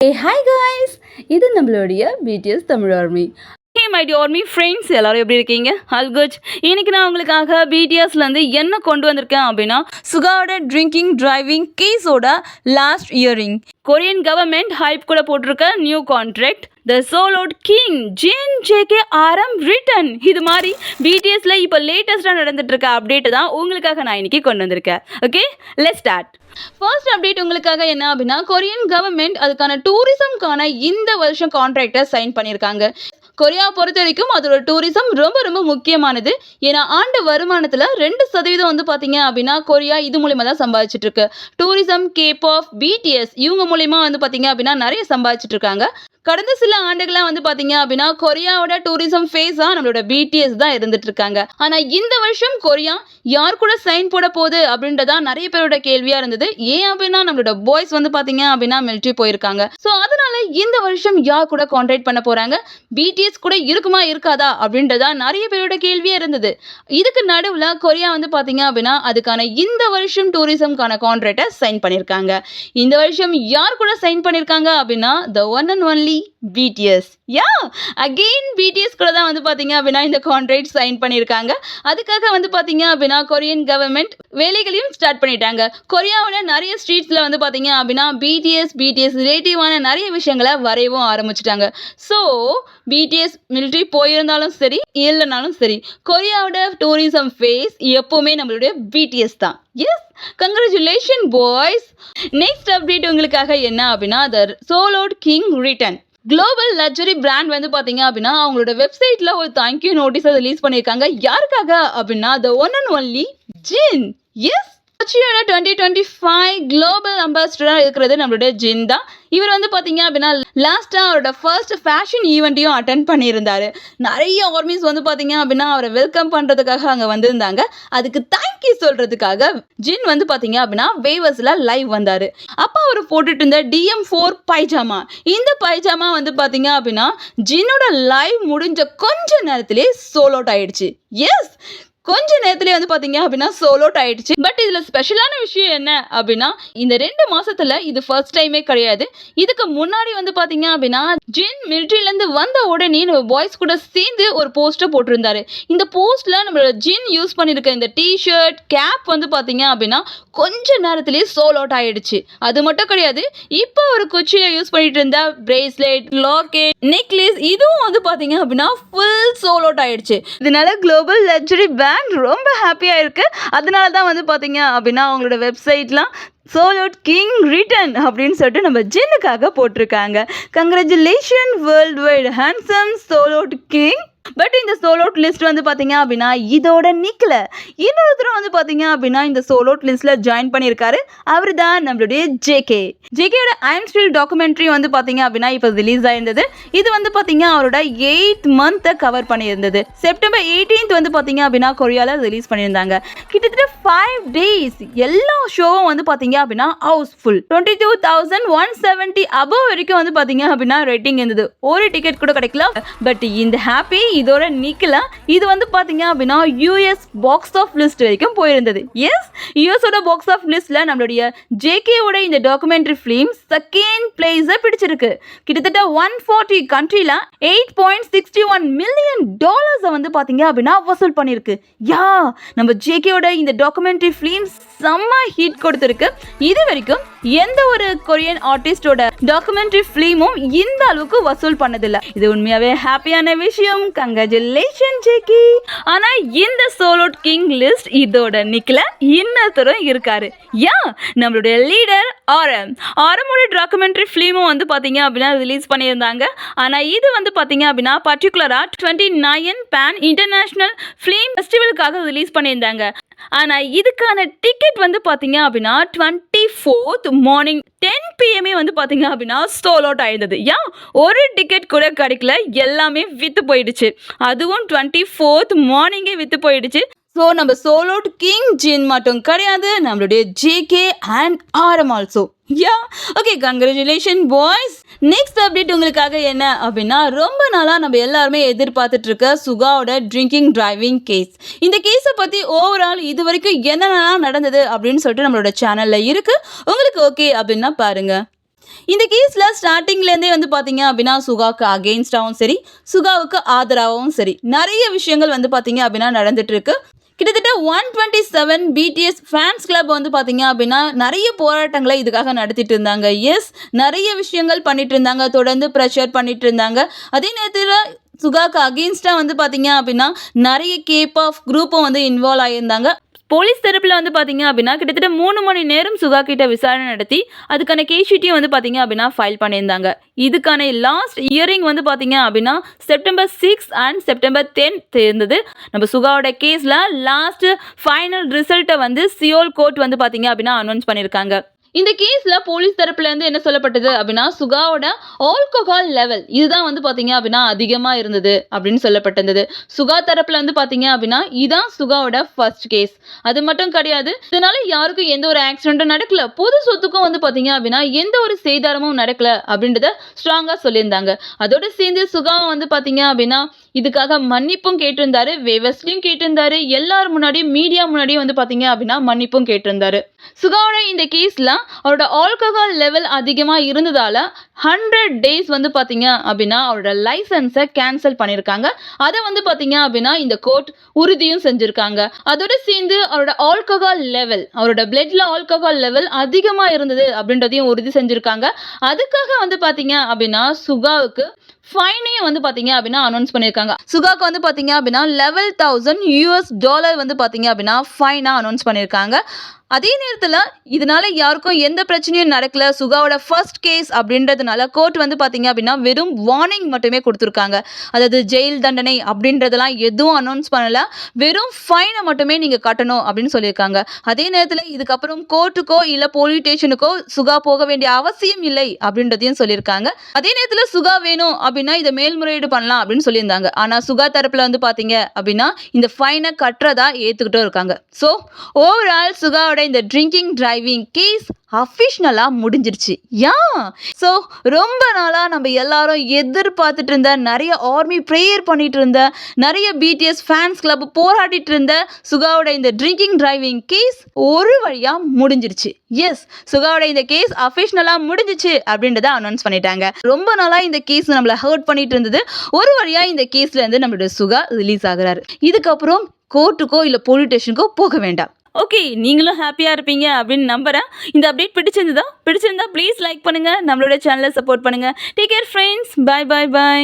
Hi guys! இது நம்மளுடைய BTS Tamil army. Hey my dear army friends, எல்லாரும் எப்படி இருக்கீங்க? All good. இன்னைக்கு நான் உங்களுக்காக BTSலேருந்து என்ன கொண்டு வந்திருக்கேன் அப்படின்னா சுகாவோட ட்ரிங்கிங் டிரைவிங் கேஸோட last hearing. Korean government hype கூட போட்டிருக்க new contract the solo king Jin JK ஆரம் ரிட்டன். இது மாதிரி பிடிஎஸ்ல இப்போ லேட்டஸ்டாக நடந்துட்டு இருக்க அப்டேட் தான் உங்களுக்காக நான் இன்னைக்கு கொண்டு வந்திருக்கேன். Okay, let's start. First update உங்களுக்காக என்ன அப்படின்னா கொரியன் கவர்மெண்ட் அதுக்கான டூரிசம்கான இந்த வருஷம் கான்ட்ராக்டை சைன் பண்ணியிருக்காங்க. கொரியா பொறுத்த வரைக்கும் அதோட டூரிசம் ரொம்ப ரொம்ப முக்கியமானது. ஏன்னா ஆண்டு வருமானத்தில் 2% வந்து பார்த்தீங்க அப்படின்னா கொரியா இது மூலியமாக தான் சம்பாதிச்சுட்டு இருக்கு. டூரிசம், கேப் ஆஃப், பிடிஎஸ் இவங்க மூலியமாக வந்து பார்த்தீங்க அப்படின்னா நிறைய சம்பாதிச்சுட்டு இருக்காங்க. கடந்த சில ஆண்டுகளாக வந்து பார்த்தீங்க அப்படின்னா கொரியாவோட டூரிசம் ஃபேஸாக நம்மளோட பிடிஎஸ் தான் இருந்துட்டு இருக்காங்க. ஆனால் இந்த வருஷம் கொரியா யார் கூட சைன் போட போகுது அப்படின்றதா நிறைய பேரோட கேள்வியாக இருந்தது. ஏன் அப்படின்னா நம்மளோட பாய்ஸ் வந்து பார்த்தீங்க அப்படின்னா மிலிட்ரி போயிருக்காங்க. ஸோ அதனால இந்த வருஷம் யார் கூட கான்ட்ராக்ட் பண்ண போகிறாங்க, பிடிஎஸ் கூட இருக்குமா இருக்காதா அப்படின்றதா நிறைய பேரோட கேள்வியாக இருந்தது. இதுக்கு நடுவில் கொரியா வந்து பார்த்தீங்க அப்படின்னா அதுக்கான இந்த வருஷம் டூரிசம்கான கான்ட்ராக்டை சைன் பண்ணியிருக்காங்க. இந்த வருஷம் யார் கூட சைன் பண்ணியிருக்காங்க அப்படின்னா the one and only BTS. Again BTS கூட தான் வந்து பார்த்தீங்க அப்படின்னா இந்த கான்ட்ராக்ட் சைன் பண்ணியிருக்காங்க. அதுக்காக வந்து பார்த்தீங்க அப்படின்னா கொரியன் கவர்மெண்ட் வேலைகளையும் ஸ்டார்ட் பண்ணிட்டாங்க. கொரியாவோட நிறைய ஸ்ட்ரீட்ஸில் வந்து பார்த்தீங்க அப்படின்னா பிடிஎஸ் ரிலேட்டிவான நிறைய விஷயங்களை வரையவும் ஆரம்பிச்சிட்டாங்க. ஸோ பிடிஎஸ் மிலிட்ரி போயிருந்தாலும் சரி இல்லைனாலும் சரி கொரியாவோட டூரிசம் ஃபேஸ் எப்போவுமே நம்மளுடைய BTS தான். Yes, congratulation boys. Next update உங்களுக்காக என்ன அப்படின்னா the solo king return. Global luxury brand வந்து பார்த்தீங்க அப்படின்னா அவங்களோட வெப்சைட்டில் ஒரு தேங்க்யூ நோட்டீஸை ரிலீஸ் பண்ணியிருக்காங்க. யாருக்காக அப்படின்னா the one and only Jin. Yes, கொச்சியோட 2025 குளோபல் அம்பாசிடராக இருக்கிறது நம்மளோட ஜின் தான். இவர் வந்து பார்த்தீங்க அப்படின்னா லாஸ்ட்டாக அவரோட ஃபர்ஸ்ட் ஃபேஷன் ஈவெண்ட்டையும் அட்டென்ட் பண்ணியிருந்தாரு. நிறைய ஆர்மிஸ் வந்து பார்த்தீங்க அப்படின்னா அவரை வெல்கம் பண்ணுறதுக்காக அங்கே வந்திருந்தாங்க. அதுக்கு தேங்க்யூ சொல்கிறதுக்காக ஜின் வந்து பார்த்தீங்க அப்படின்னா வேவர்ஸில் லைவ் வந்தார். அப்போ அவர் போட்டுட்டு இருந்த DM4 பைஜாமா, இந்த பைஜாமா வந்து பார்த்தீங்க அப்படின்னா ஜின்னோட லைவ் முடிஞ்ச கொஞ்ச நேரத்திலே சோல் அவுட் ஆயிடுச்சு. எஸ், கொஞ்ச நேரத்திலே வந்து பார்த்தீங்க அப்படின்னா சோல் அவுட் ஆயிடுச்சு. பட் இதில் ஸ்பெஷலான விஷயம் என்ன அப்படின்னா இந்த 2 மாசத்துல இது ஃபர்ஸ்ட் டைமே கிடையாது. இதுக்கு முன்னாடி வந்து பார்த்தீங்க அப்படின்னா ஜின் மிலிட்ரியிலேருந்து வந்த உடனே நம்ம பாய்ஸ் கூட சேர்ந்து ஒரு போஸ்டர் போட்டிருந்தாரு. இந்த போஸ்ட்ல நம்மளோட ஜின் யூஸ் பண்ணியிருக்க இந்த டிஷர்ட், கேப் வந்து பார்த்தீங்க அப்படின்னா கொஞ்ச நேரத்திலே சோல் அவுட் ஆயிடுச்சு. அது மட்டும் கிடையாது, இப்போ ஒரு குச்சியை யூஸ் பண்ணிட்டு இருந்த பிரேஸ்லெட், லாக்கெட், நெக்லஸ் இதுவும் வந்து பார்த்தீங்க அப்படின்னா ஃபுல் சோல் அவுட் ஆயிடுச்சு. இதனால குளோபல் லக்ஸரி ரொம்ப ஹாப்பியாக இருக்கு. அதனால தான் வந்து பார்த்தீங்க அப்படின்னா அவங்களோட வெப்சைட்லாம் சோலோட் கிங் ரிட்டன் அப்படின்னு சொல்லிட்டு நம்ம ஜின்னுக்காக போட்டிருக்காங்க. Congratulation world wide handsome solo king. But இந்த சோலோட் லிஸ்ட் வந்து பார்த்தீங்க அப்படின்னா இதோட நிற்கல. இன்னொருத்தரும் வந்து பார்த்தீங்க அப்படின்னா இந்த சோலோட் லிஸ்ட்டில் ஜாயின் பண்ணியிருக்காரு. அவர் தான் நம்மளுடைய ஜேகேயோட ஐம் ஸ்டில் டாக்குமெண்ட்ரி வந்து பார்த்தீங்க அப்படின்னா இப்போ ரிலீஸ் ஆயிருந்தது. இது வந்து பார்த்தீங்க அவரோட 8th மந்த்தை கவர் பண்ணியிருந்தது. செப்டம்பர் 18th வந்து பார்த்தீங்க அப்படின்னா கொரியாவில் ரிலீஸ் பண்ணியிருந்தாங்க. கிட்டத்தட்ட 5 days எல்லா ஷோவும் வந்து பார்த்தீங்க அப்படின்னா ஹவுஸ்ஃபுல். 22,170 above வரைக்கும் வந்து பார்த்தீங்க அப்படின்னா ரேட்டிங் இருந்தது. ஒரு டிக்கெட் கூட கிடைக்கல. பட் இந்த ஹாப்பி இதோட நிக்கலாம். இது வந்து பார்த்தீங்க அப்படின்னா US பாக்ஸ் ஆஃப் லிஸ்ட் வரைக்கும் போயிருந்தது. எஸ், யூஎஸோட பாக்ஸ் ஆஃப் லிஸ்ட்டில் நம்மளுடைய ஜேகேவோட இந்த டாக்குமெண்ட்ரி ஃபிலிம் செகண்ட் பிளேஸை பிடிச்சிருக்கு. கிட்டத்தட்ட 140 கண்ட்ரியில் $8.61 million வந்து பார்த்தீங்க அப்படின்னா வசூல் பண்ணியிருக்கு. நம்ம ஜேகேவோட இந்த டாக்குமெண்ட்ரி ஃபிலிம் செம்ம ஹிட் கொடுத்துருக்கு. இது வரைக்கும் எந்த ஒரு கொரியன் ஆர்டிஸ்டோட டாக்குமெண்ட்ரி ஃபிலிமும் இந்த அளவுக்கு வசூல் பண்ணதில்லை. இது உண்மையாகவே ஹாப்பியான விஷயம். Congratulation JK. ஆனால் இந்த சோலோட் கிங் லிஸ்ட் இதோட நிக்கல. இன்னொருத்தரும் இருக்காரு. நம்மளுடைய லீடர் ஆரமோட டாக்குமெண்ட்ரி ஃபிலிமும் வந்து பார்த்தீங்க அப்படின்னா ரிலீஸ் பண்ணியிருந்தாங்க. ஆனால் இது வந்து பார்த்தீங்க அப்படின்னா பர்டிகுலராக 29 பேன் இன்டர்நேஷ்னல் ஃபிலிம் ஃபெஸ்டிவலுக்காக ரிலீஸ் பண்ணியிருந்தாங்க. ஆனால் இதுக்கான டிக்கெட் வந்து பார்த்தீங்க அப்படின்னா 24th மார்னிங் 10 PM வந்து பார்த்தீங்க அப்படின்னா சோல் அவுட் ஆயிருந்தது. ஒரு டிக்கெட் கூட கிடைக்கல, எல்லாமே விற்று போயிடுச்சு. அதுவும் 24th மார்னிங்கே விற்று போயிடுச்சு. ஸோ நம்ம சோலோட் கிங் ஜின் மட்டும் கிடையாது, நம்மளுடைய ஜேகே அண்ட் ஆரம் also. Okay, congratulation boys. Next update உங்களுக்காக என்ன அப்படின்னா ரொம்ப நாளாக நம்ம எல்லாருமே எதிர்பார்த்துட்டு இருக்க சுகாவோட ட்ரிங்கிங் டிரைவிங் கேஸ். இந்த கேஸை பற்றி ஓவரால் இது வரைக்கும் என்னென்னலாம் நடந்தது அப்படின்னு சொல்லிட்டு நம்மளோட சேனலில் இருக்குது. உங்களுக்கு ஓகே அப்படின்னா பாருங்கள். இந்த கேஸில் ஸ்டார்டிங்லேருந்தே வந்து பார்த்தீங்க அப்படின்னா சுகாவுக்கு அகெயின்ஸ்டாகவும் சரி, சுகாவுக்கு ஆதரவாகவும் சரி, நிறைய விஷயங்கள் வந்து பார்த்தீங்க அப்படின்னா நடந்துட்டு இருக்கு. கிட்டத்தட்ட 127 பிடிஎஸ் ஃபேன்ஸ் கிளப் வந்து பார்த்தீங்க அப்படின்னா நிறைய போராட்டங்களை இதுக்காக நடத்திட்டு இருந்தாங்க. எஸ், நிறைய விஷயங்கள் பண்ணிட்டு இருந்தாங்க, தொடர்ந்து ப்ரெஷர் பண்ணிட்டு இருந்தாங்க. அதே நேரத்தில் சுகாக்கு அகெயின்ஸ்டாக வந்து பார்த்தீங்க அப்படின்னா நிறைய கேப் ஆஃப் குரூப்பும் வந்து இன்வால்வ் ஆகியிருந்தாங்க. போலீஸ் தரப்பில் வந்து பார்த்தீங்க அப்படின்னா கிட்டத்தட்ட 3 மணி நேரம் சுகா கிட்ட விசாரணை நடத்தி அதுக்கான கேஷீட்டையும் வந்து பார்த்தீங்க அப்படின்னா ஃபைல் பண்ணியிருந்தாங்க. இதுக்கான லாஸ்ட் ஹியரிங் வந்து பார்த்தீங்க அப்படின்னா செப்டம்பர் 6 அண்ட் செப்டம்பர் 10 இருந்தது. நம்ம சுகாவோட கேஸில் லாஸ்ட் ஃபைனல் ரிசல்ட்டை வந்து சியோல் கோர்ட் வந்து பார்த்தீங்க அப்படின்னா அனௌன்ஸ் பண்ணியிருக்காங்க. இந்த கேஸில் போலீஸ் தரப்புலேருந்து என்ன சொல்லப்பட்டது அப்படின்னா சுகாவோட ஆல்கஹால் லெவல் இதுதான் வந்து பார்த்தீங்க அப்படின்னா அதிகமாக இருந்தது அப்படின்னு சொல்லப்பட்டிருந்தது. சுகா தரப்பில் வந்து பார்த்தீங்க அப்படின்னா இதான் சுகாவோட ஃபர்ஸ்ட் கேஸ். அது மட்டும் கிடையாது, இதனால யாருக்கும் எந்த ஒரு ஆக்சிடென்ட்டும் நடக்கல, பொது சொத்துக்கும் வந்து பார்த்தீங்க அப்படின்னா எந்த ஒரு சேதாரமும் நடக்கல அப்படின்றத ஸ்ட்ராங்காக சொல்லியிருந்தாங்க. அதோட சேர்ந்து சுகாவும் வந்து பார்த்தீங்க அப்படின்னா இதுக்காக மன்னிப்பும் கேட்டிருந்தாரு, வேவஸ்லையும் கேட்டிருந்தாரு, எல்லாரும் முன்னாடியும் மீடியா முன்னாடியும் வந்து பார்த்தீங்க அப்படின்னா மன்னிப்பும் கேட்டிருந்தாரு. சுகாவோட இந்த கேஸில் அவரோட ஆல்கஹால் லெவல் அதிகமாக இருந்ததால் 100 days வந்து பார்த்தீங்க அப்படின்னா அவரோட லைசன்ஸை கேன்சல் பண்ணியிருக்காங்க. அதை வந்து பார்த்தீங்க அப்படின்னா இந்த கோர்ட் உறுதியும் செஞ்சுருக்காங்க. அதோடு சேர்ந்து அவரோட ஆல்கஹால் லெவல், அவரோட பிளட்ல ஆல்கஹால் லெவல் அதிகமாக இருந்தது அப்படின்றதையும் உறுதி செஞ்சுருக்காங்க. அதுக்காக வந்து பார்த்தீங்க அப்படின்னா சுகாவுக்கு ஃபைனையும் வந்து பார்த்தீங்க அப்படின்னா அனௌன்ஸ் பண்ணியிருக்காங்க. சுகாவுக்கு வந்து பார்த்தீங்க அப்படின்னா $11,000 வந்து பார்த்தீங்க அப்படின்னா ஃபைனாக அனௌன்ஸ் பண்ணியிருக்காங்க. அதே நேரத்தில் இதனால யாருக்கும் எந்த பிரச்சனையும் நடக்கல, சுகாவோட ஃபர்ஸ்ட் கேஸ் அப்படின்றதுனால கோர்ட் வந்து பார்த்தீங்க அப்படின்னா வெறும் வார்னிங் மட்டுமே கொடுத்துருக்காங்க. அதாவது ஜெயில் தண்டனை அப்படின்றதெல்லாம் எதுவும் அனௌன்ஸ் பண்ணலை, வெறும் ஃபைனை மட்டுமே நீங்கள் கட்டணும் அப்படின்னு சொல்லியிருக்காங்க. அதே நேரத்தில் இதுக்கப்புறம் கோர்ட்டுக்கோ இல்லை போலீஸ் ஸ்டேஷனுக்கோ சுகா போக வேண்டிய அவசியம் இல்லை அப்படின்றதையும் சொல்லியிருக்காங்க. அதே நேரத்தில் சுகா வேணும் அப்படின்னா இதை மேல்முறையீடு பண்ணலாம் அப்படின்னு சொல்லியிருந்தாங்க. ஆனால் சுகா தரப்பில் வந்து பார்த்தீங்க அப்படின்னா இந்த ஃபைனை கட்டுறதா ஏற்றுக்கிட்டும் இருக்காங்க. ஸோ ஓவரால் சுகாவோட இந்த ட்ரிங்கிங் டிரைவிங் கேஸ் அஃபிஷனலாக முடிஞ்சிருச்சு. ஸோ ரொம்ப நாளாக நம்ம எல்லாரும் எதிர்பார்த்துட்டு இருந்த, நிறைய ஆர்மி ப்ரேயர் பண்ணிட்டு இருந்த, நிறைய பிடிஎஸ் ஃபேன்ஸ் கிளப் போராடிட்டு இருந்த சுகாவோட இந்த ட்ரிங்கிங் டிரைவிங் கேஸ் ஒரு வழியாக முடிஞ்சிருச்சு. எஸ், சுகாவோட இந்த கேஸ் அஃபிஷனலாக முடிஞ்சிச்சு அப்படின்றத அனௌன்ஸ் பண்ணிட்டாங்க. ரொம்ப நாளாக இந்த கேஸ் நம்மளை ஹர்ட் பண்ணிட்டு இருந்தது. ஒரு வழியாக இந்த கேஸ்லேருந்து நம்மளோட சுகா ரிலீஸ் ஆகுறாரு. இதுக்கப்புறம் கோர்ட்டுக்கோ இல்லை போலீஸ் ஸ்டேஷனுக்கோ போக வேண்டாம். ஓகே, நீங்களும் ஹாப்பியாக இருப்பீங்க அப்படின்னு நம்புகிறேன். இந்த அப்டேட் பிடிச்சிருந்தா ப்ளீஸ் லைக் பண்ணுங்கள், நம்மளோட சேனலை சப்போர்ட் பண்ணுங்கள். Take care friends, bye bye by.